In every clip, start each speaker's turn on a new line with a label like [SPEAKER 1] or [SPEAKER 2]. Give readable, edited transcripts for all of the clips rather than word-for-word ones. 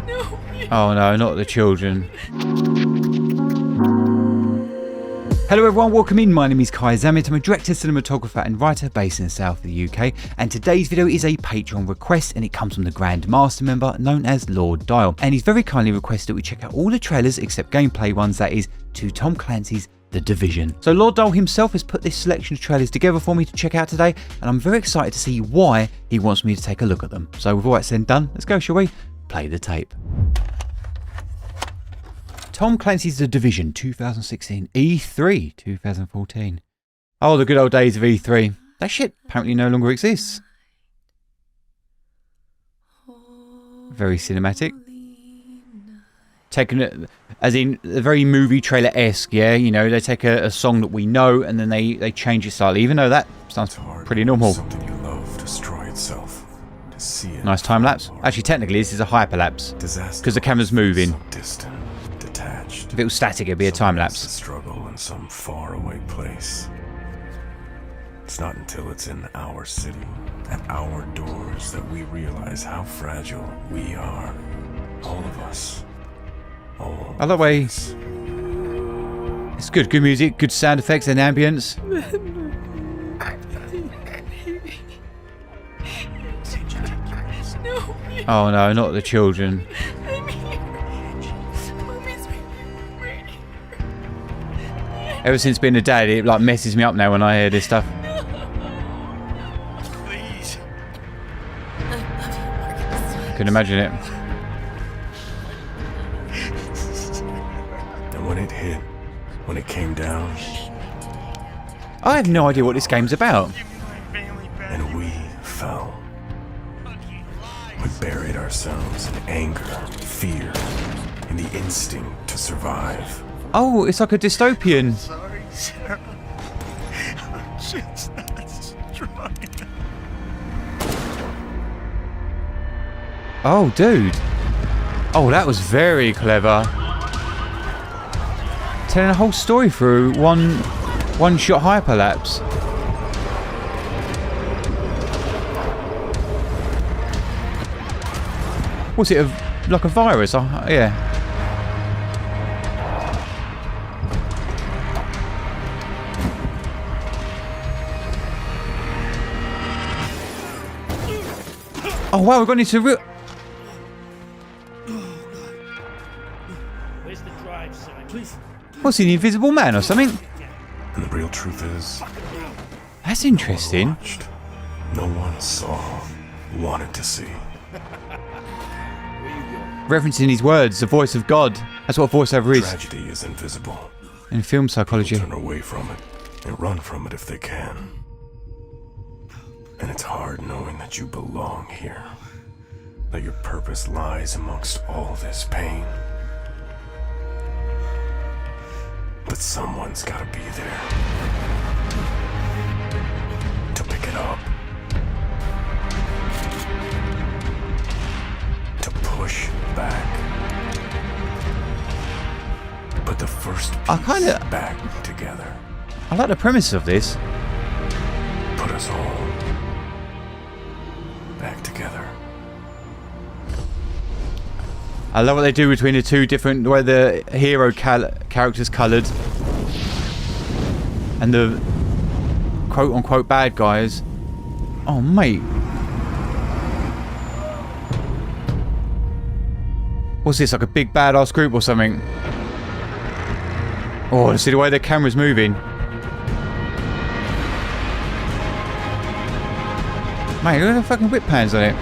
[SPEAKER 1] Oh no, not the children. Hello everyone, welcome in. My name is Kai Zammit. I'm a director, cinematographer and writer based in the south of the UK, and today's video is a Patreon request, and it comes from the Grand Master member known as Lord Dial, and he's very kindly requested that we check out all the trailers except gameplay ones, that is, to Tom Clancy's The Division. So Lord Dial himself has put this selection of trailers together for me to check out today, and I'm very excited to see why he wants me to take a look at them. So with all that said and done, let's go, shall we? Play the tape. Tom Clancy's The Division 2016, E3 2014. Oh, the good old days of E3. That shit apparently no longer exists. Very cinematic. Taken it as in very movie trailer-esque, yeah? You know, they take a song that we know and then they change it slightly, even though that sounds pretty normal.
[SPEAKER 2] Something you love destroy itself. To see it.
[SPEAKER 1] Nice time lapse. Actually, technically, this is a hyperlapse because the camera's moving.
[SPEAKER 2] So distant, detached.
[SPEAKER 1] If it was static, it'd be a time lapse.
[SPEAKER 2] Struggle in some faraway place. It's not until it's in our city, at our doors, that we realize how fragile we are. All of us. All.
[SPEAKER 1] By the way, it's good. Good music, good sound effects and ambience. Oh no, not the children. Ever since being a dad, it like messes me up now when I hear this stuff.
[SPEAKER 2] Please.
[SPEAKER 1] I can imagine it.
[SPEAKER 2] And when it hit, when it came down,
[SPEAKER 1] I have no idea what this game's about.
[SPEAKER 2] and we fell. We buried ourselves in anger, fear, in the instinct to survive.
[SPEAKER 1] Oh, it's like a dystopian.
[SPEAKER 2] Sorry, sir. I'm just not strong.
[SPEAKER 1] Oh, dude. Oh, that was very clever. Telling a whole story through one shot hyperlapse. Was it like a virus? Yeah. Oh wow, we've gone into real.
[SPEAKER 3] Where's the drive, sir? Please.
[SPEAKER 1] What's he, the Invisible Man or something?
[SPEAKER 2] And the real truth is,
[SPEAKER 1] That's interesting.
[SPEAKER 2] watched. No one saw, wanted to see.
[SPEAKER 1] Referencing his words, the voice of God. That's what voiceover is
[SPEAKER 2] Tragedy is invisible.
[SPEAKER 1] in film psychology.
[SPEAKER 2] Turn away from it and run from it if they can. And it's hard knowing that you belong here, that your purpose lies amongst all this pain. But someone's gotta be there to pick it up, to push back, put the first piece back together,
[SPEAKER 1] I like the premise of this.
[SPEAKER 2] put us all back together.
[SPEAKER 1] I love what they do between the two different, the way the hero character's coloured and the quote-unquote bad guys. Oh, mate. What's this, like a big badass group or something? Oh, see the way the camera's moving. Mate, look at the fucking whip pans on it.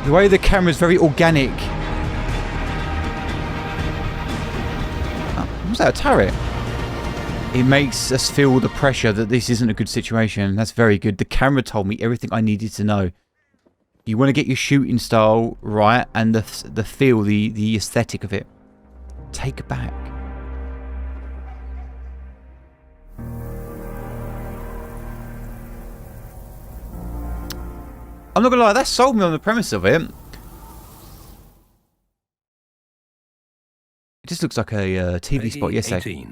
[SPEAKER 1] The way the camera's very organic. Oh, was that a turret? It makes us feel the pressure that this isn't a good situation. That's very good. The camera told me everything I needed to know. You want to get your shooting style right and the feel, the aesthetic of it. Take it back. I'm not gonna lie, that sold me on the premise of it. It just looks like a TV spot yesterday.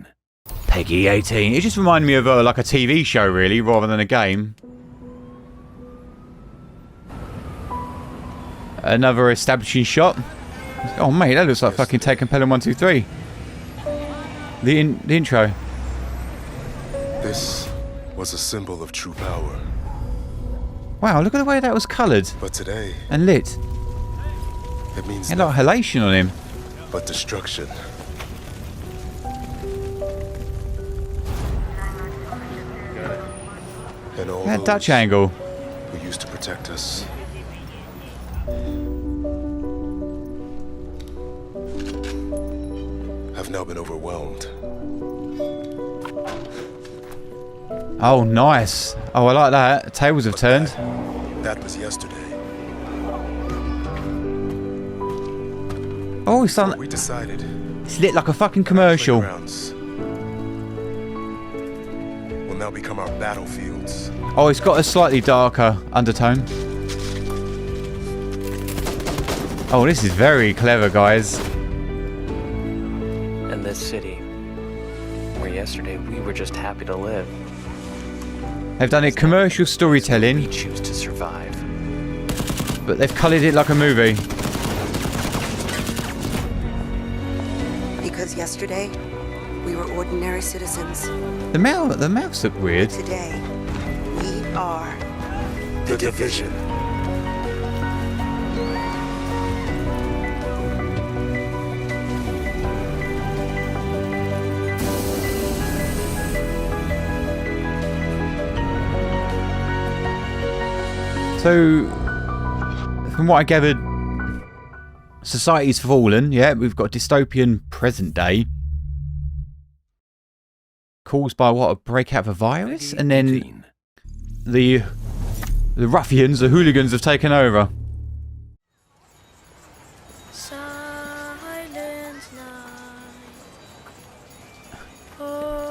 [SPEAKER 1] Peggy 18. It just reminded me of like a TV show, really, rather than a game. Another establishing shot. Oh mate, that looks like fucking Taken Pelham 1 2 3. The intro.
[SPEAKER 2] This was a symbol of true power.
[SPEAKER 1] Wow, look at the way that was coloured.
[SPEAKER 2] But today,
[SPEAKER 1] and lit.
[SPEAKER 2] it means
[SPEAKER 1] Had a lot of halation on him.
[SPEAKER 2] but destruction. And all
[SPEAKER 1] That Dutch
[SPEAKER 2] those
[SPEAKER 1] angle.
[SPEAKER 2] who used to protect us have now been overwhelmed.
[SPEAKER 1] Oh, nice. Oh, I like that. Tables have turned.
[SPEAKER 2] That was yesterday.
[SPEAKER 1] Oh, it's on.
[SPEAKER 2] We decided
[SPEAKER 1] It's lit like a fucking commercial.
[SPEAKER 2] playgrounds will now become our battlefields.
[SPEAKER 1] Oh, it's got a slightly darker undertone. Oh, this is very clever, guys.
[SPEAKER 3] In this city, where yesterday we were just happy to live.
[SPEAKER 1] They've done it commercial
[SPEAKER 3] We
[SPEAKER 1] storytelling,
[SPEAKER 3] choose to survive.
[SPEAKER 1] but they've coloured it like a movie.
[SPEAKER 4] Because yesterday, we were ordinary citizens.
[SPEAKER 1] The mouse look weird.
[SPEAKER 4] Today, we are
[SPEAKER 2] The division.
[SPEAKER 1] So, from what I gathered, society's fallen. Yeah, we've got dystopian present day caused by what, a breakout of a virus, and then the ruffians, the hooligans, have taken over.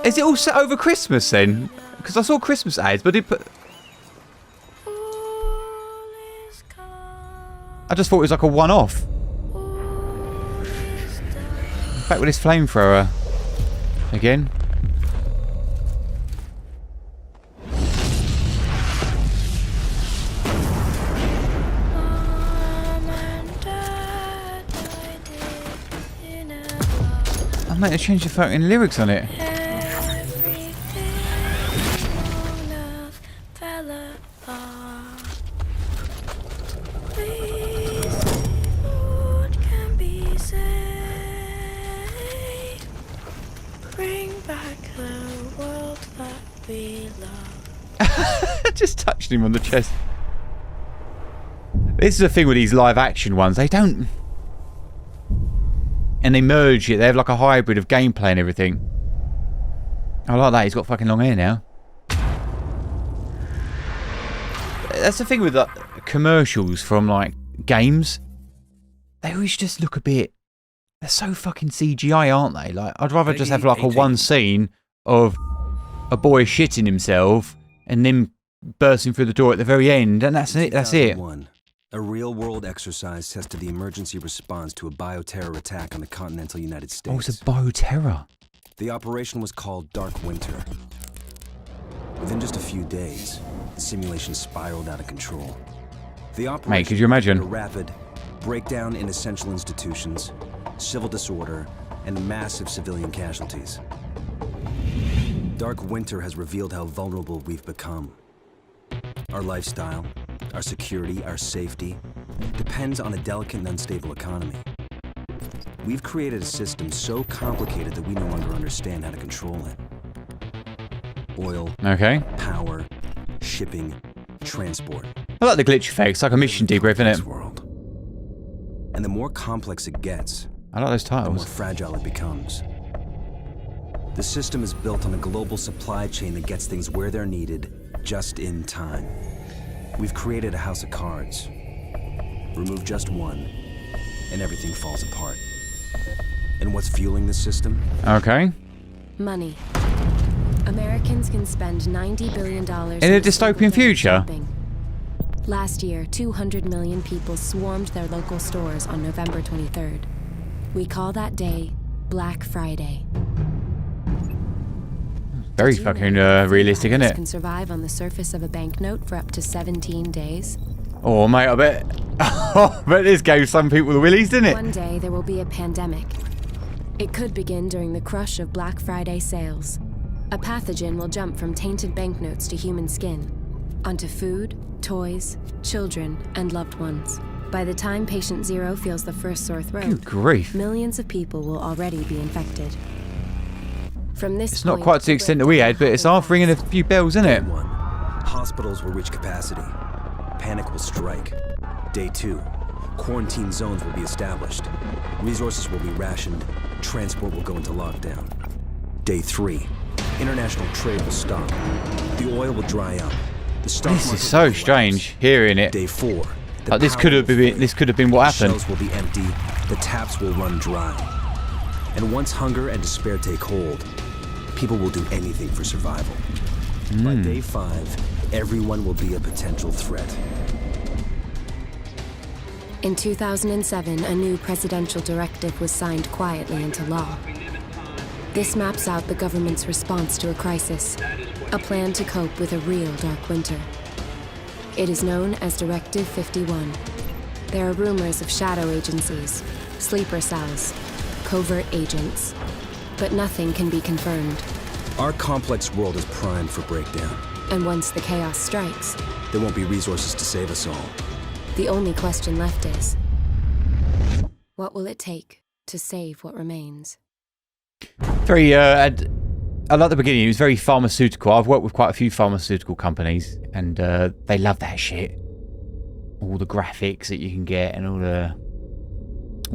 [SPEAKER 1] Is it all set over Christmas then? Because I saw Christmas ads, but it put. I just thought it was like a one-off. Back with this flamethrower again. I meant to change the fucking lyrics on it. Just touched him on the chest. This is the thing with these live action ones. They don't. And they merge it. They have like a hybrid of gameplay and everything. I like that. He's got fucking long hair now. That's the thing with the commercials from like games. They always just look a bit. They're so fucking CGI, aren't they? Like, I'd rather just have like a one scene of a boy shitting himself and then bursting through the door at the very end, and that's it. That's it.
[SPEAKER 5] A real-world exercise tested the emergency response to a bioterror attack on the continental United States.
[SPEAKER 1] Oh, it's a bioterror.
[SPEAKER 5] The operation was called Dark Winter. Within just a few days, the simulation spiraled out of control. The operation
[SPEAKER 1] Mate, could you imagine?
[SPEAKER 5] a rapid breakdown in essential institutions, civil disorder, and massive civilian casualties. Dark Winter has revealed how vulnerable we've become. Our lifestyle, our security, our safety depends on a delicate and unstable economy. We've created a system so complicated that we no longer understand how to control it. Oil,
[SPEAKER 1] Okay.
[SPEAKER 5] power, shipping, transport.
[SPEAKER 1] I like the glitch effects, like a mission debrief,
[SPEAKER 5] Complex
[SPEAKER 1] innit?
[SPEAKER 5] world. And the more complex it gets,
[SPEAKER 1] I like those
[SPEAKER 5] the more
[SPEAKER 1] titles.
[SPEAKER 5] fragile it becomes. The system is built on a global supply chain that gets things where they're needed, just in time. We've created a house of cards. Remove just one, and everything falls apart. And what's fueling this system?
[SPEAKER 1] Okay.
[SPEAKER 6] Money. Americans can spend $90 billion
[SPEAKER 1] In a dystopian future?
[SPEAKER 6] shopping. Last year, 200 million people swarmed their local stores on November 23rd. We call that day Black Friday.
[SPEAKER 1] Very
[SPEAKER 6] Did you
[SPEAKER 1] fucking
[SPEAKER 6] know that
[SPEAKER 1] realistic, isn't
[SPEAKER 6] thieves
[SPEAKER 1] it?
[SPEAKER 6] can survive on the surface of a banknote for up to 17 days?
[SPEAKER 1] Oh, mate, I bet Oh, but this gave some people the willies, didn't it?
[SPEAKER 6] One day there will be a pandemic. It could begin during the crush of Black Friday sales. A pathogen will jump from tainted banknotes to human skin, onto food, toys, children, and loved ones. By the time patient zero feels the first sore throat,
[SPEAKER 1] Good grief.
[SPEAKER 6] millions of people will already be infected. From this
[SPEAKER 1] It's not
[SPEAKER 6] point,
[SPEAKER 1] quite to the extent that we had, but it's half ringing a few bells, isn't it?
[SPEAKER 5] Day 1. Hospitals will reach capacity. Panic will strike. Day 2. Quarantine zones will be established. Resources will be rationed. Transport will go into lockdown. Day 3. International trade will stop. The oil will dry up. The stock
[SPEAKER 1] This
[SPEAKER 5] market
[SPEAKER 1] is
[SPEAKER 5] will
[SPEAKER 1] so
[SPEAKER 5] collapse.
[SPEAKER 1] strange hearing it.
[SPEAKER 5] Day 4. the
[SPEAKER 1] Like, this
[SPEAKER 5] power
[SPEAKER 1] could have
[SPEAKER 5] will
[SPEAKER 1] been
[SPEAKER 5] fail.
[SPEAKER 1] this could have been what
[SPEAKER 5] The
[SPEAKER 1] happened.
[SPEAKER 5] shelves will be empty. The taps will run dry. And once hunger and despair take hold, people will do anything for survival. By day 5, everyone will be a potential threat.
[SPEAKER 6] In 2007, a new presidential directive was signed quietly into law. This maps out the government's response to a crisis, a plan to cope with a real dark winter. It is known as Directive 51. There are rumors of shadow agencies, sleeper cells, covert agents, but nothing can be confirmed.
[SPEAKER 5] Our complex world is primed for breakdown.
[SPEAKER 6] And once the chaos strikes,
[SPEAKER 5] There won't be resources to save us all.
[SPEAKER 6] the only question left is, what will it take to save what remains?
[SPEAKER 1] Very, I like the beginning. It was very pharmaceutical. I've worked with quite a few pharmaceutical companies, and they love that shit. All the graphics that you can get, and all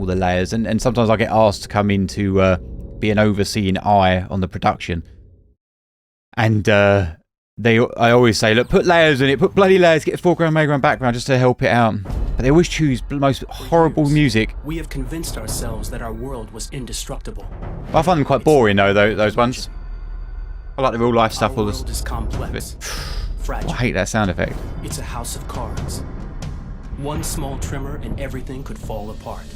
[SPEAKER 1] the layers. And sometimes I get asked to come in to be an overseeing eye on the production. And I always say, look, put layers in it, put bloody layers, get a foreground, midground, background, just to help it out. But they always choose the most horrible music.
[SPEAKER 7] We have convinced ourselves that our world was indestructible.
[SPEAKER 1] I find them quite boring though, those ones. I like the real life stuff.
[SPEAKER 7] Our
[SPEAKER 1] All
[SPEAKER 7] world
[SPEAKER 1] this.
[SPEAKER 7] is complex, fragile.
[SPEAKER 1] I hate that sound effect.
[SPEAKER 7] It's a house of cards. One small tremor and everything could fall apart.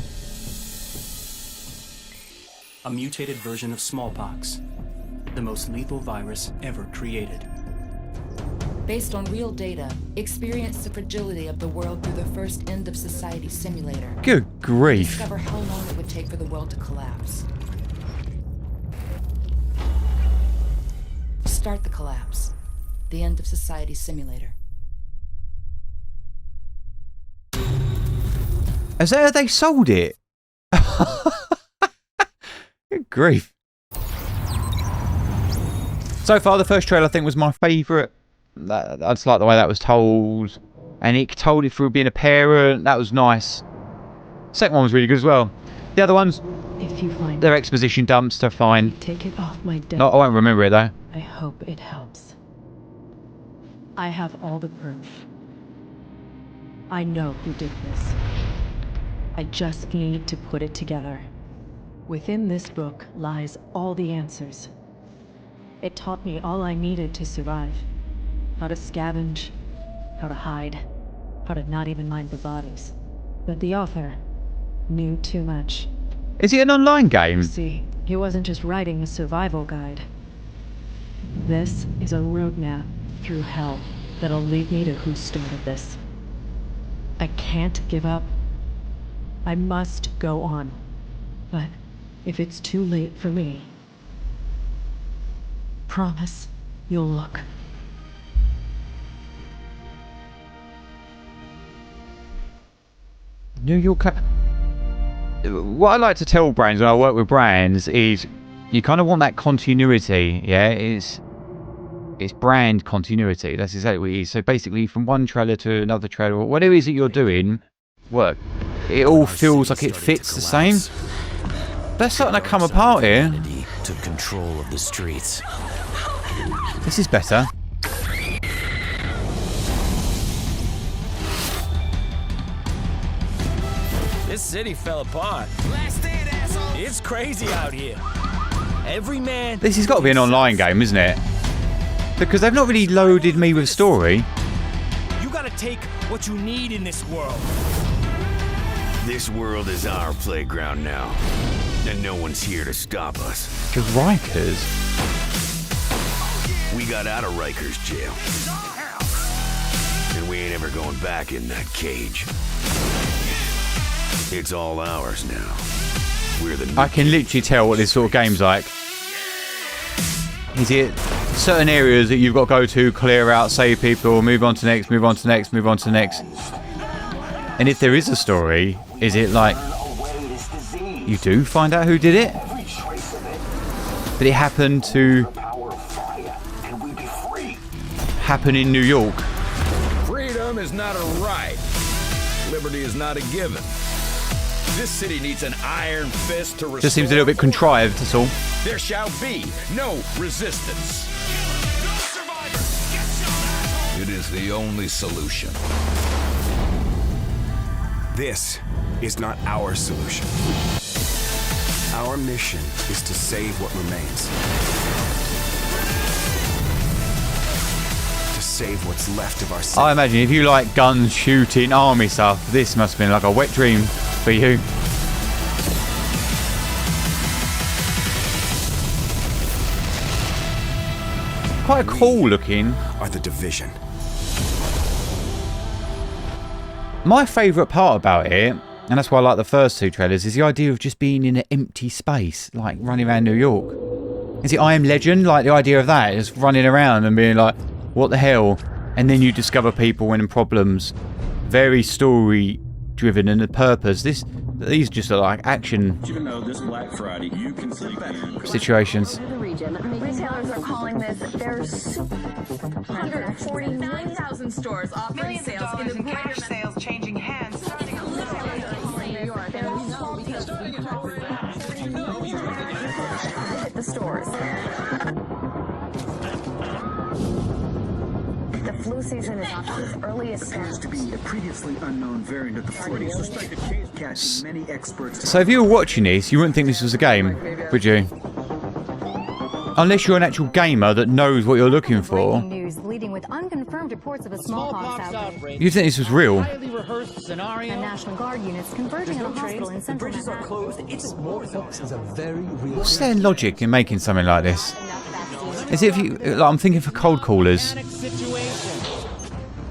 [SPEAKER 7] A mutated version of smallpox, the most lethal virus ever created.
[SPEAKER 8] Based on real data, experience the fragility of the world through the first end of society simulator.
[SPEAKER 1] Good grief.
[SPEAKER 8] Discover how long it would take for the world to collapse. Start the collapse. The end of society simulator.
[SPEAKER 1] Is that how they sold it? Good grief. So far, the first trailer I think was my favourite. I just like the way that was told. And it told it through being a parent. That was nice. Second one was really good as well. The other ones,
[SPEAKER 9] If you find
[SPEAKER 1] they're exposition dumps, they're fine.
[SPEAKER 9] take it off my desk.
[SPEAKER 1] No, I won't remember it though.
[SPEAKER 9] I hope it helps. I have all the proof. I know who did this. I just need to put it together. Within this book lies all the answers. It taught me all I needed to survive. How to scavenge, how to hide, how to not even mind the bodies. But the author knew too much.
[SPEAKER 1] Is it an online game?
[SPEAKER 9] See, he wasn't just writing a survival guide. This is a roadmap through hell that'll lead me to who started this. I can't give up. I must go on. But if it's too late for me, promise you'll look.
[SPEAKER 1] New York. What I like to tell brands when I work with brands is you kind of want that continuity. Yeah, it's brand continuity. That's exactly what it is. So basically, from one trailer to another trailer, or whatever it is that you're doing, work. It all feels like it fits the same. They're starting to come apart here.
[SPEAKER 10] Took control of the streets.
[SPEAKER 1] This is better.
[SPEAKER 10] This city fell apart. It's crazy out here. Every man.
[SPEAKER 1] This has got to be an online game, isn't it? Because they've not really loaded me with story.
[SPEAKER 10] You gotta take what you need in this world.
[SPEAKER 2] This world is our playground now, and no one's here to stop us.
[SPEAKER 1] The Rikers.
[SPEAKER 2] We got out of Rikers jail, and we ain't ever going back in that cage. It's all ours now. We're the
[SPEAKER 1] I can literally tell what this sort of game's like. Is it certain areas that you've got to go to, clear out, save people, move on to next, move on to next, move on to next? And if there is a story, is it like you do find out who did it? But it happened to happen in New York.
[SPEAKER 11] Freedom is not a right. Liberty is not a given. This city needs an iron fist to restore.
[SPEAKER 1] Just seems a little bit contrived, that's all.
[SPEAKER 11] There shall be no resistance. It is the only solution.
[SPEAKER 5] This is not our solution. Our mission is to save what remains. To save what's left of our city.
[SPEAKER 1] I imagine if you like guns, shooting, army stuff, this must have been like a wet dream for you. Quite cool looking.
[SPEAKER 5] Are the Division.
[SPEAKER 1] My favourite part about it, and that's why I like the first two trailers, is the idea of just being in an empty space, like running around New York. Is it I Am Legend? Like the idea of that, just running around and being like, what the hell? And then you discover people and problems. Very story driven, and the purpose. These just are like action situations.
[SPEAKER 12] Retailers are calling this their 149,000 stores offering sales in the cash sales changing hands. The stores. The flu season is off to its earliest start.
[SPEAKER 13] To be a previously unknown variant of the flu, suspected case catching many experts.
[SPEAKER 1] So if you were watching this, you wouldn't think this was a game, would you? Unless you're an actual gamer that knows what you're looking for.
[SPEAKER 12] News leading with unconfirmed reports of a smallpox outbreak.
[SPEAKER 1] You'd think this was real.
[SPEAKER 12] And National Guard units converging on a hospital in central Manhattan.
[SPEAKER 1] What's their logic in making something like this? As if you, like, I'm thinking for cold callers.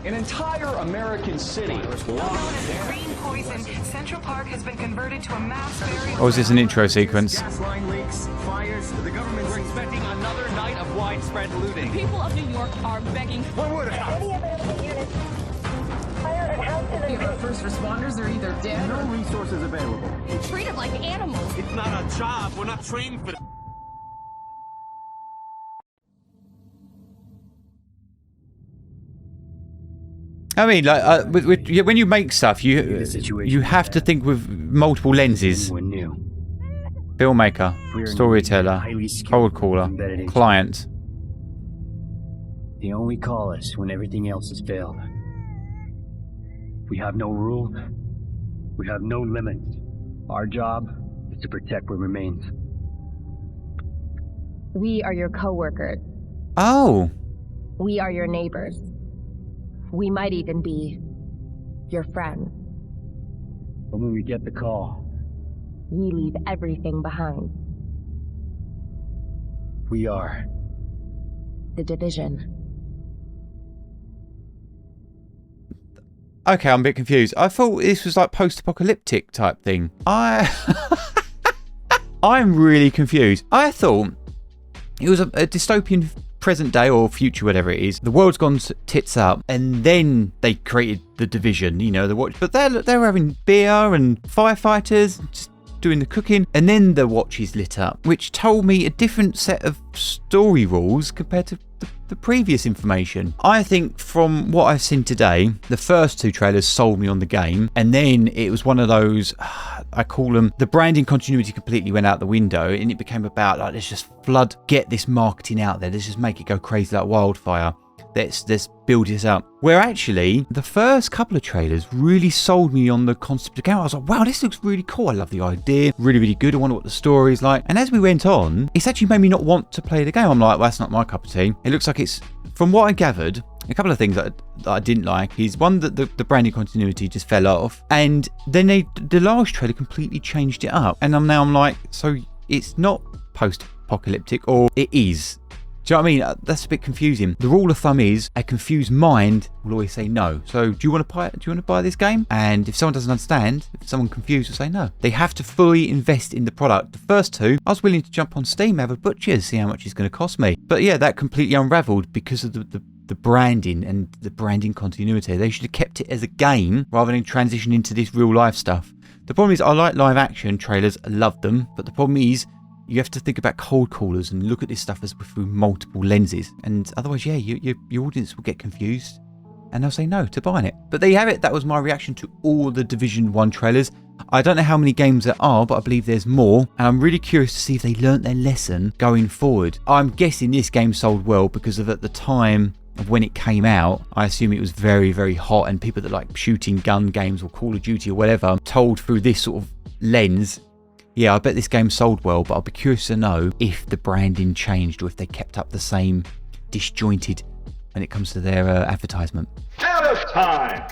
[SPEAKER 14] An entire American city.
[SPEAKER 12] Green poison. Central Park has been converted to a mass burial.
[SPEAKER 1] Or is this an intro sequence?
[SPEAKER 14] Gas line leaks, fires. The government is expecting another night of widespread looting.
[SPEAKER 8] The people of New York are begging.
[SPEAKER 14] What would have?
[SPEAKER 8] First responders are either dead
[SPEAKER 14] No resources available.
[SPEAKER 8] or treated like animals.
[SPEAKER 14] It's not a job. We're not trained for.
[SPEAKER 1] I mean, like, when you make stuff, you have to think with multiple lenses. Filmmaker, storyteller, cold caller, client.
[SPEAKER 15] They only call us when everything else has failed. We have no rule. We have no limits. Our job is to protect what remains.
[SPEAKER 12] We are your co-workers.
[SPEAKER 1] Oh.
[SPEAKER 12] We are your neighbors. We might even be your friends.
[SPEAKER 15] But when we get the call,
[SPEAKER 12] We leave everything behind.
[SPEAKER 15] we are
[SPEAKER 12] The Division.
[SPEAKER 1] Okay, I'm a bit confused. I thought this was like post-apocalyptic type thing. I'm really confused. I thought it was a dystopian present day or future, whatever it is. The world's gone tits up, and then they created the Division, you know, the watch. But they were having beer and firefighters, just doing the cooking, and then the watch is lit up, which told me a different set of story rules compared to the previous information. I think from what I've seen today, the first two trailers sold me on the game, and then it was one of those, I call them, the branding continuity completely went out the window, and it became about like, let's just get this marketing out there, let's just make it go crazy like wildfire. Let's build this up. Where actually, the first couple of trailers really sold me on the concept of the game. I was like, wow, this looks really cool. I love the idea. Really, really good. I wonder what the story is like. And as we went on, it's actually made me not want to play the game. I'm like, well, that's not my cup of tea. It looks like it's, from what I gathered, a couple of things that I didn't like is one, that the branding continuity just fell off. And then the last trailer completely changed it up. And I'm like, so it's not post-apocalyptic, or it is. Do you know what I mean? That's a bit confusing. The rule of thumb is a confused mind will always say no. So do you want to buy this game? And if someone doesn't understand, if someone confused will say no. They have to fully invest in the product. The first two, I was willing to jump on Steam, have a butcher's, see how much it's going to cost me. But yeah, that completely unraveled because of the branding and the branding continuity. They should have kept it as a game rather than transition into this real life stuff. The problem is I like live action trailers, I love them, but the problem is you have to think about cold callers and look at this stuff as through multiple lenses, and otherwise, yeah, your audience will get confused and they'll say no to buying it. But there you have it. That was my reaction to all the Division 1 trailers. I don't know how many games there are, but I believe there's more, and I'm really curious to see if they learnt their lesson going forward. I'm guessing this game sold well because of at the time of when it came out, I assume it was very, very hot, and people that like shooting gun games or Call of Duty or whatever, told through this sort of lens. Yeah, I bet this game sold well, but I'll be curious to know if the branding changed or if they kept up the same disjointed when it comes to their advertisement.
[SPEAKER 16] Now it's time